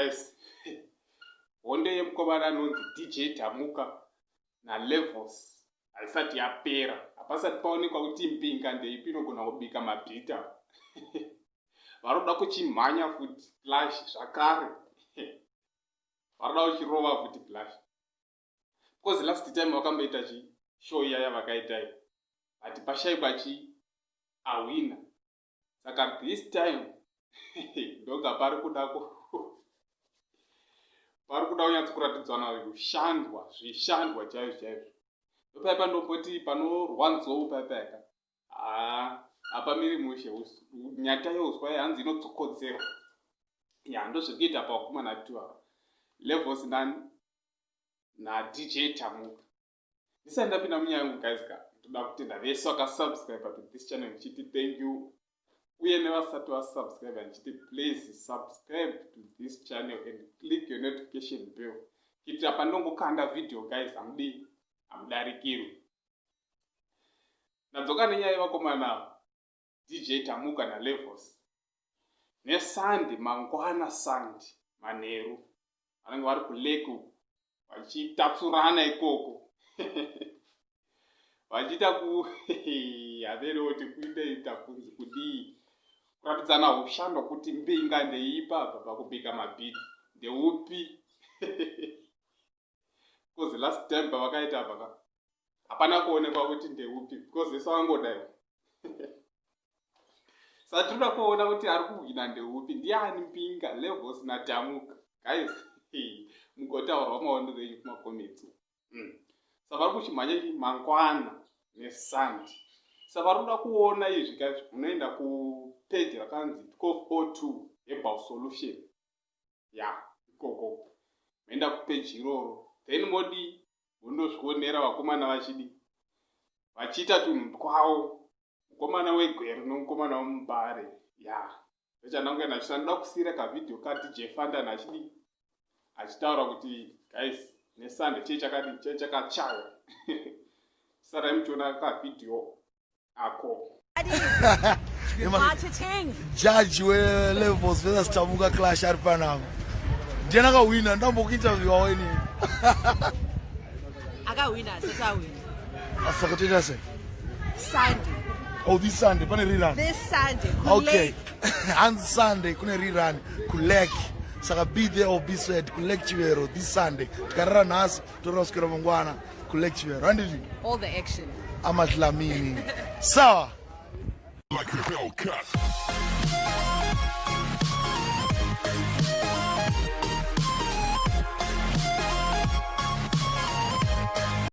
guys. Honde yemukoma anonzi DJ Dhamuka naLevels haisati yapera. Hapasati paonekwa kuti Mpinga ndeipi inogona kubika mabhita. Varoda kuchimhanya futi Clash zvakare. Varoda kuchirova futi Clash. Because last time vakamboita show yaya vakaita iyi. Ati pashaikwa awina. Saka this time ndoga pari kuda kunyatsokuratidzana kushandwa zvishandwa chaizvo. Ndopai ndomboti panorwa nzou paipaka. Hapamiri mushe nyata yeuswa yanzi inotsokodzera. Ya ndozvikuita pawakumana atiwa Levels na DJ Dhamuka. Ndisati ndapinda munyaya yangu guys ndoda kutenda vese vakasubscribe to this channel nchiti thank you. Uye nevasati vasubscribe nchiti please subscribe to this channel and click your notification bell. Kitira pandongokanda video guys hamudarikirwi. Nadzoka nenyaya yevakomana DJ Dhamuka naLevels. NeSunday mangwana Sunday manheru vanenge vari kulake vachitapsurana ikoko. Vachita haveroti kuita kunzi kudii kuratidzana ushando kuti Mpinga ndeipa pakubika mabhiti ndeupi. Because last time pavakaita paka hapana kuonekwa kuti ndeupi because vese vangodai. Saka tinoda kuona kuti ari kuhwina ndeupi, ndiani Mpinga, Levels naDhamuka. Guys, mugotaurwa maonero enyu kumakoments. Saka vari kuchimhanya mangwana neSunday. Saka vari kuda kuona izvi guys, unoenda kupage rakanzi 1202 Herbal Solution. Ya, ikoko. Moenda kupage iroro. Then modi mundozvionera vakomana vachiita tunhu twavo. Mukomana weGwere nomukomana weMubare. Ya. Ndochandanga ndachida kusiyira kavidhio kaDJ Fanda achitaura kuti guys neSunday chakachaya. Sara muchiona kavidhio ako. Judge weLevels versus Dhamuka Clash ari panapa. Ndiye akawina ndambokuinterviewa weni. Akawina sasawina. Asakutita sei? Sunday. Oh, this Sunday pane rerun. This Sunday. Okay. On Sunday kune rerun kulake. Saka be there or be sweat kulake Chivero this Sunday. Tikarara nhasi toraswera mangwana kulake Chivero. Handiti? All the action. Amadlamini. Sawa. Like a Hellcat.